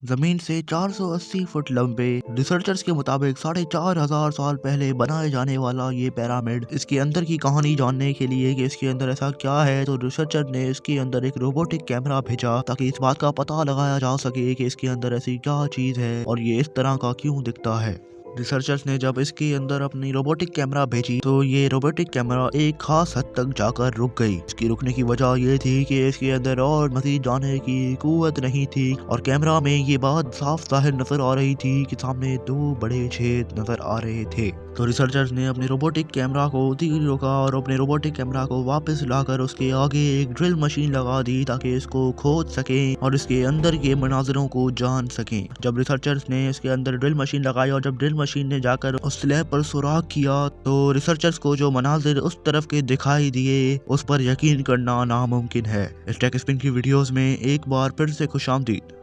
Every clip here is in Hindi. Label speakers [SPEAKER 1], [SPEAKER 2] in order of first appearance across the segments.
[SPEAKER 1] जमीन से 480 फुट लंबे रिसर्चर्स के मुताबिक 4,500 साल पहले बनाए जाने वाला ये पिरामिड, इसके अंदर की कहानी जानने के लिए कि इसके अंदर ऐसा क्या है, तो रिसर्चर ने इसके अंदर एक रोबोटिक कैमरा भेजा ताकि इस बात का पता लगाया जा सके कि इसके अंदर ऐसी क्या चीज है और ये इस तरह का क्यों दिखता है। रिसर्चर्स ने जब इसके अंदर अपनी रोबोटिक कैमरा भेजी तो ये रोबोटिक कैमरा एक खास हद तक जाकर रुक गई। इसकी रुकने की वजह ये थी कि इसके अंदर और मजीद जाने की कुव्वत नहीं थी और कैमरा में ये बात साफ जाहिर नजर आ रही थी कि सामने दो बड़े छेद नजर आ रहे थे। तो रिसर्चर्स ने अपने रोबोटिक कैमरा को धीरे रोका और अपने रोबोटिक कैमरा को वापस लाकर उसके आगे एक ड्रिल मशीन लगा दी ताकि इसको खोद सकें और इसके अंदर के मनाजरों को जान सकें। जब रिसर्चर्स ने इसके अंदर ड्रिल मशीन लगाई और जब ड्रिल मशीन ने जाकर उस स्लैब पर सुराख किया तो रिसर्चर्स को जो मनाजिर उस तरफ के दिखाई दिए उस पर यकीन करना नामुमकिन है। इस टेक स्पिन की वीडियोस में एक बार फिर से खुशामदीद।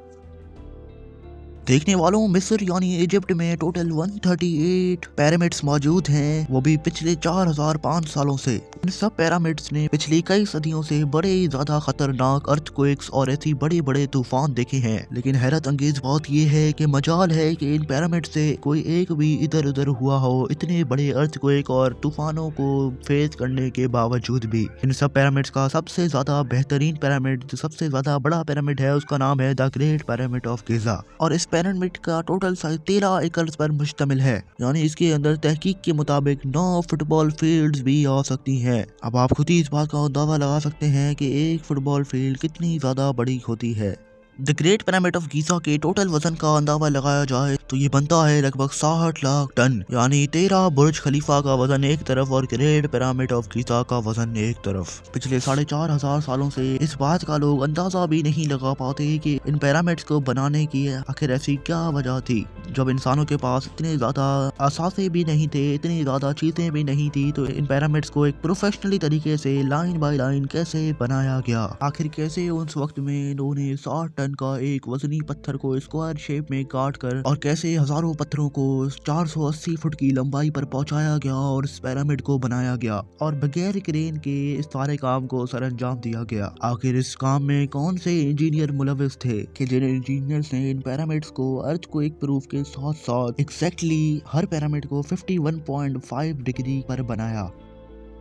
[SPEAKER 1] देखने वालों, मिस्र यानी इजिप्ट में टोटल 138 पिरामिड्स मौजूद हैं, वो भी पिछले 4,500 सालों से। इन सब पिरामिड्स ने पिछली कई सदियों से बड़े ही ज्यादा खतरनाक अर्थक्वेक्स और ऐसी बड़े बड़े तूफान देखे हैं, लेकिन हैरत अंगेज बात ये है कि मजाल है कि इन पिरामिड से कोई एक भी इधर उधर हुआ हो, इतने बड़े अर्थक्वेक और तूफानों को फेस करने के बावजूद भी। इन सब पिरामिड्स का सबसे ज्यादा बेहतरीन पिरामिड, जो सबसे ज्यादा बड़ा पिरामिड है, उसका नाम है द ग्रेट पिरामिड ऑफ गिजा और इस पिरामिड का टोटल साइज 13 एकड़ पर मुश्तमिल है, यानी इसके अंदर तहकीक के मुताबिक 9 फुटबॉल फील्ड्स भी आ सकती हैं। अब आप खुद ही इस बात का अंदाजा लगा सकते हैं कि एक फुटबॉल फील्ड कितनी ज्यादा बड़ी होती है। The great pyramid of Giza के टोटल वजन का अंदाजा लगाया जाए तो ये बनता है लगभग 60 लाख टन, यानी 13 बुर्ज खलीफा का वजन एक तरफ और ग्रेट पिरामिड ऑफ गीजा का वजन एक तरफ। पिछले 4,500 सालों से इस बात का लोग अंदाजा भी नहीं लगा पाते कि इन पिरामिड्स को बनाने की आखिर ऐसी क्या वजह थी। जब इंसानों के पास इतने ज्यादा असासे भी नहीं थे, इतनी ज्यादा चीजें भी नहीं थी, तो इन पिरामिड्स को एक प्रोफेशनली तरीके से लाइन बाय लाइन कैसे बनाया गया। आखिर कैसे उस वक्त में इन्होंने 60 टन का एक वजनी पत्थर को स्क्वायर शेप में काट कर और कैसे हजारों पत्थरों को 480 फुट की लंबाई पर पहुंचाया गया और इस पिरामिड को बनाया गया और बगैर क्रेन के इस सारे काम को सरअंजाम दिया गया। आखिर इस काम में कौन से इंजीनियर मुलविस थे कि जिन इंजीनियर्स ने इन पिरामिड्स को अर्थक्वेक प्रूफ के साथ साथ एग्जैक्टली हर पिरामिड को 51.5 डिग्री पर बनाया।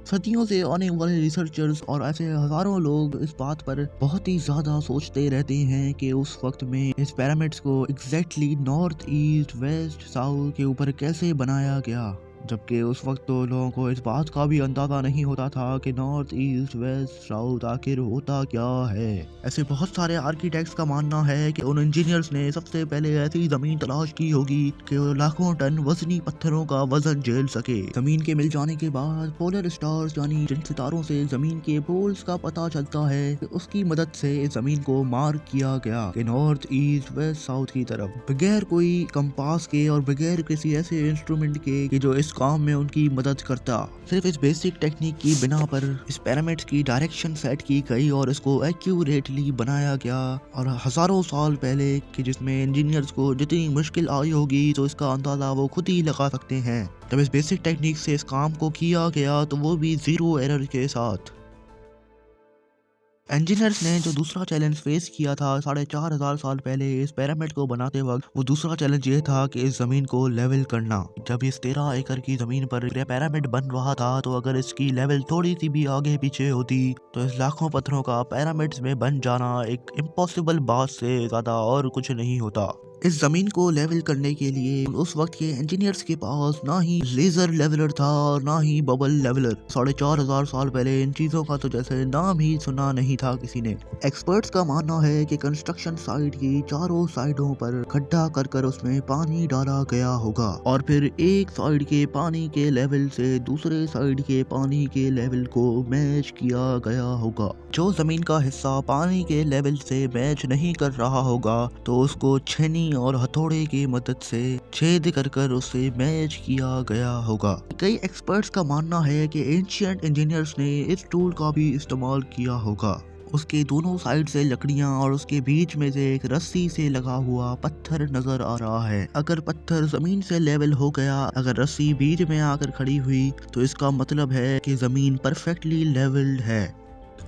[SPEAKER 1] सदियों से आने वाले रिसर्चर्स और ऐसे हजारों लोग इस बात पर बहुत ही ज्यादा सोचते रहते हैं कि उस वक्त में इस पिरामिड्स को exactly north east west south के ऊपर कैसे बनाया गया, जबकि उस वक्त तो लोगों को इस बात का भी अंदाजा नहीं होता था कि नॉर्थ ईस्ट वेस्ट साउथ आखिर होता क्या है। ऐसे बहुत सारे आर्किटेक्ट्स का मानना है कि उन इंजीनियर्स ने सबसे पहले ऐसी जमीन तलाश की होगी कि वो लाखों टन वजनी पत्थरों का वजन झेल सके। जमीन के मिल जाने के बाद पोलर स्टार्स यानी जिन सितारों से जमीन के पोल्स का पता चलता है कि उसकी मदद से इस जमीन को मार्क किया गया कि नॉर्थ ईस्ट वेस्ट साउथ की तरफ, बगैर कोई कंपास के और बगैर किसी ऐसे इंस्ट्रूमेंट के कि जो इस काम में उनकी मदद करता। सिर्फ इस बेसिक टेक्निक की बिना पर इस पिरामिड्स की डायरेक्शन सेट की गई और इसको एक्यूरेटली बनाया गया और हजारों साल पहले कि जिसमें इंजीनियर्स को जितनी मुश्किल आई होगी तो इसका अंदाजा वो खुद ही लगा सकते हैं। जब इस बेसिक टेक्निक से इस काम को किया गया तो वो भी 0 एरर के साथ। इंजीनियर्स ने जो दूसरा चैलेंज फेस किया था 4,500 साल पहले इस पिरामिड को बनाते वक्त, वो दूसरा चैलेंज ये था कि इस जमीन को लेवल करना। जब इस 13 एकड़ की जमीन पर पिरामिड बन रहा था तो अगर इसकी लेवल थोड़ी सी भी आगे पीछे होती तो इस लाखों पत्थरों का पिरामिड्स में बन जाना एक इम्पॉसिबल बात से ज्यादा और कुछ नहीं होता। इस जमीन को लेवल करने के लिए उस वक्त के इंजीनियर्स के पास ना ही लेजर लेवलर था और ना ही बबल लेवलर। 4,500 साल पहले इन चीजों का तो जैसे नाम ही सुना नहीं था किसी ने। एक्सपर्ट्स का मानना है कि कंस्ट्रक्शन साइट की चारों साइडों पर खड्डा कर कर उसमें पानी डाला गया होगा और फिर एक साइड के पानी के लेवल से दूसरे साइड के पानी के लेवल को मैच किया गया होगा। जो जमीन का हिस्सा पानी के लेवल से मैच नहीं कर रहा होगा तो उसको छेनी और हथौड़े की मदद से छेद कर कर उसे मैच किया गया होगा। कई एक्सपर्ट्स का मानना है कि एंशिएंट इंजीनियर्स ने इस टूल का भी इस्तेमाल किया होगा। उसके दोनों साइड से लकड़ियां और उसके बीच में से एक रस्सी से लगा हुआ पत्थर नजर आ रहा है। अगर पत्थर जमीन से लेवल हो गया, अगर रस्सी बीच में आकर खड़ी हुई तो इसका मतलब है कि जमीन परफेक्टली लेवल्ड है।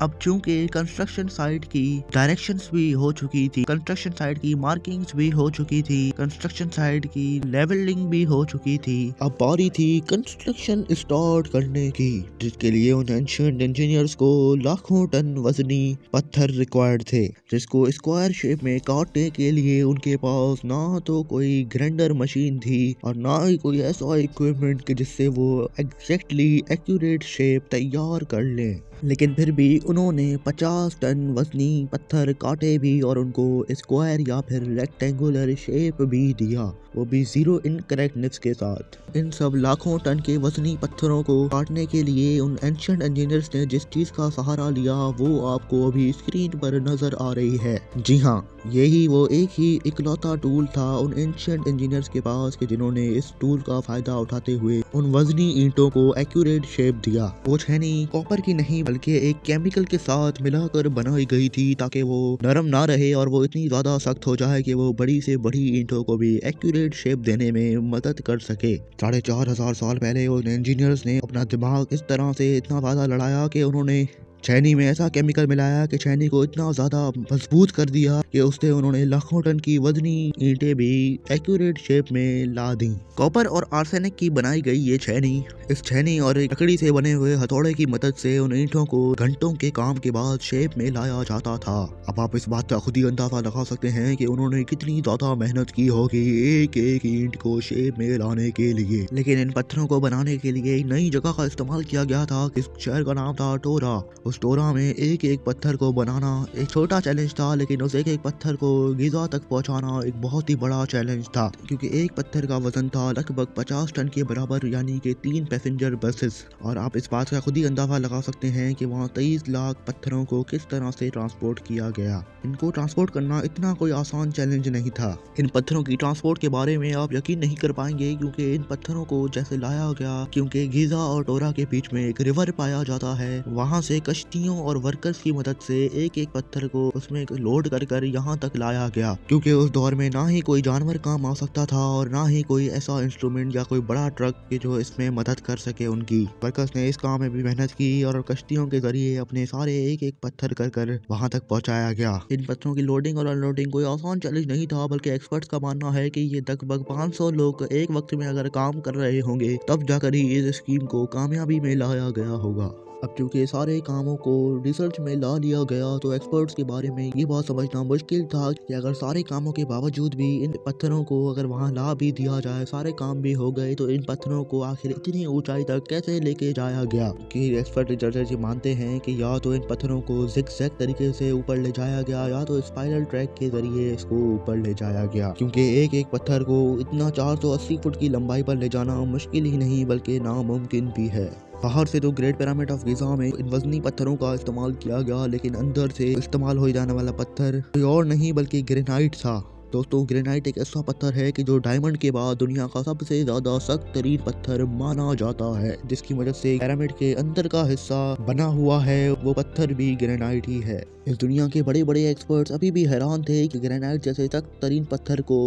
[SPEAKER 1] अब चूंकि कंस्ट्रक्शन साइट की डायरेक्शंस भी हो चुकी थी, कंस्ट्रक्शन साइट की मार्किंग्स भी हो चुकी थी, कंस्ट्रक्शन साइट की लेवलिंग भी हो चुकी थी, अब बारी थी कंस्ट्रक्शन स्टार्ट करने की, जिसके लिए उन एंशिएंट इंजीनियर्स को लाखों टन वजनी पत्थर रिक्वायर्ड थे, जिसको स्क्वायर शेप में काटने के लिए उनके पास ना तो कोई ग्राइंडर मशीन थी और ना ही कोई ऐसा इक्विपमेंट कि जिससे वो एग्जैक्टली एक्यूरेट शेप तैयार कर लें। लेकिन फिर भी उन्होंने 50 टन वजनी पत्थर काटे भी और उनको स्क्वायर या फिर रेक्टेंगुलर शेप भी दिया, वो भी जीरो इनकरेक्टनेस के साथ। इन सब लाखों टन के वजनी पत्थरों को काटने के लिए उन एंशिएंट इंजीनियर्स ने जिस चीज का सहारा लिया वो आपको अभी स्क्रीन पर नजर आ रही है। जी हाँ, यही वो एक ही इकलौता टूल था उन एंशिएंट इंजीनियर्स के पास कि जिन्होंने इस टूल का फायदा उठाते हुए उन वजनी ईंटों को एक्यूरेट शेप दिया। वो छेनी कॉपर की नहीं बल्कि एक केमिकल के साथ मिलाकर बनाई गई थी ताकि वो नरम ना रहे और वो इतनी ज्यादा सख्त हो जाए कि वो बड़ी से बड़ी ईंटों को भी एक्यूरेट शेप देने में मदद कर सके। 4,500 साल पहले उन इंजीनियर्स ने अपना दिमाग इस तरह से इतना ज्यादा लड़ाया कि उन्होंने छेनी में ऐसा केमिकल मिलाया कि छेनी को इतना ज्यादा मजबूत कर दिया कि उससे उन्होंने लाखों टन की वजनी ईंटें भी एक्यूरेट शेप में ला दी। कॉपर और आर्सेनिक की बनाई गई ये छेनी, इस छेनी और एक लकड़ी से बने हुए हथौड़े की मदद से उन ईंटों को घंटों के काम के बाद शेप में लाया जाता था। अब आप इस बात का खुद ही अंदाजा लगा सकते हैं कि उन्होंने कितनी ज्यादा मेहनत की होगी एक एक ईंट को शेप में लाने के लिए। लेकिन इन पत्थरों को बनाने के लिए नई जगह का इस्तेमाल किया गया था। इस शहर का नाम था टोरा। उस टोरा में एक एक पत्थर को बनाना एक छोटा चैलेंज था, लेकिन उस एक एक पत्थर को गिजा तक पहुंचाना एक बहुत ही बड़ा चैलेंज था, क्योंकि एक पत्थर का वजन था लगभग 50 टन के बराबर, यानी कि 3 पैसेंजर बसेस। और आप इस बात का खुद ही अंदाजा लगा सकते हैं कि वहाँ 23 लाख पत्थरों को किस तरह से ट्रांसपोर्ट किया गया। इनको ट्रांसपोर्ट करना इतना कोई आसान चैलेंज नहीं था। इन पत्थरों की ट्रांसपोर्ट के बारे में आप यकीन नहीं कर पाएंगे, क्योंकि इन पत्थरों को जैसे लाया गया, क्योंकि गीजा और टोरा के बीच में एक रिवर पाया जाता है, वहाँ से कश्तियों और वर्कर्स की मदद से एक एक पत्थर को उसमें लोड कर कर यहाँ तक लाया गया, क्योंकि उस दौर में ना ही कोई जानवर काम आ सकता था और ना ही कोई ऐसा इंस्ट्रूमेंट या कोई बड़ा ट्रक के जो इसमें मदद कर सके उनकी। वर्कर्स ने इस काम में भी मेहनत की और कश्तियों के जरिए अपने सारे एक एक पत्थर कर कर वहाँ तक पहुँचाया गया। इन पत्थरों की लोडिंग और अनलोडिंग कोई आसान चैलेंज नहीं था, बल्कि एक्सपर्ट्स का मानना है कि ये लगभग 500 लोग एक वक्त में अगर काम कर रहे होंगे तब जाकर ही इस स्कीम को कामयाबी में लाया गया होगा। अब चूंकि सारे कामों को रिसर्च में ला लिया गया तो एक्सपर्ट्स के बारे में ये बात समझना मुश्किल था कि अगर सारे कामों के बावजूद भी इन पत्थरों को अगर वहाँ ला भी दिया जाए, सारे काम भी हो गए, तो इन पत्थरों को आखिर इतनी ऊंचाई तक कैसे लेके जाया गया। कि एक्सपर्ट रिसर्चर्स मानते हैं कि या तो इन पत्थरों को जिगजैग तरीके से ऊपर ले जाया गया या तो स्पाइरल ट्रैक के जरिए इसको ऊपर ले जाया गया, क्योंकि एक एक पत्थर को इतना 480 फुट की लंबाई पर ले जाना मुश्किल ही नहीं बल्कि नामुमकिन भी है। बाहर से तो ग्रेट पिरामिड ऑफ गिजा में इन वजनी पत्थरों का इस्तेमाल किया गया, लेकिन अंदर से इस्तेमाल हो जाने वाला पत्थर कोई और नहीं बल्कि ग्रेनाइट था। दोस्तों, ग्रेनाइट एक ऐसा पत्थर है कि जो डायमंड के बाद दुनिया का सबसे ज्यादा सख्त तरीन पत्थर माना जाता है, जिसकी मदद से पिरामिड के अंदर का हिस्सा बना हुआ है, वो पत्थर भी ग्रेनाइट ही है। इस दुनिया के बड़े बड़े एक्सपर्ट्स अभी भी हैरान थे कि ग्रेनाइट जैसे सख्त तरीन पत्थर को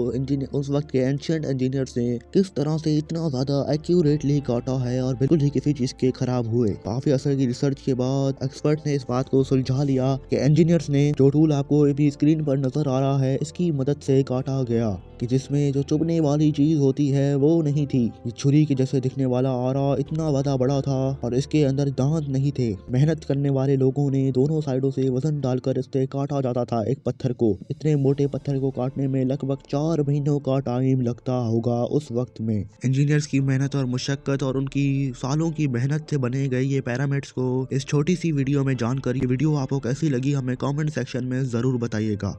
[SPEAKER 1] उस वक्त के एंशिएंट इंजीनियर्स ने किस तरह से इतना ज्यादा एक्यूरेटली काटा है और बिल्कुल ही किसी चीज के खराब हुए। काफी असर की रिसर्च के बाद एक्सपर्ट ने इस बात को सुलझा लिया कि इंजीनियर्स ने जो टूल आपको अभी स्क्रीन पर नजर आ रहा है इसकी मदद से काटा गया, कि जिसमें जो चुभने वाली चीज होती है वो नहीं थी। ये छुरी के जैसे दिखने वाला आरा इतना ज्यादा बड़ा था और इसके अंदर दांत नहीं थे। मेहनत करने वाले लोगों ने दोनों साइडों से वजन डालकर इससे काटा जाता था एक पत्थर को। इतने मोटे पत्थर को काटने में लगभग 4 महीनों का टाइम लगता होगा उस वक्त में। इंजीनियर्स की मेहनत और मुशक्कत और उनकी सालों की मेहनत से बने गए ये पिरामिड्स को इस छोटी सी वीडियो में जानकर ये वीडियो आपको कैसी लगी हमें कमेंट सेक्शन में जरूर बताइएगा।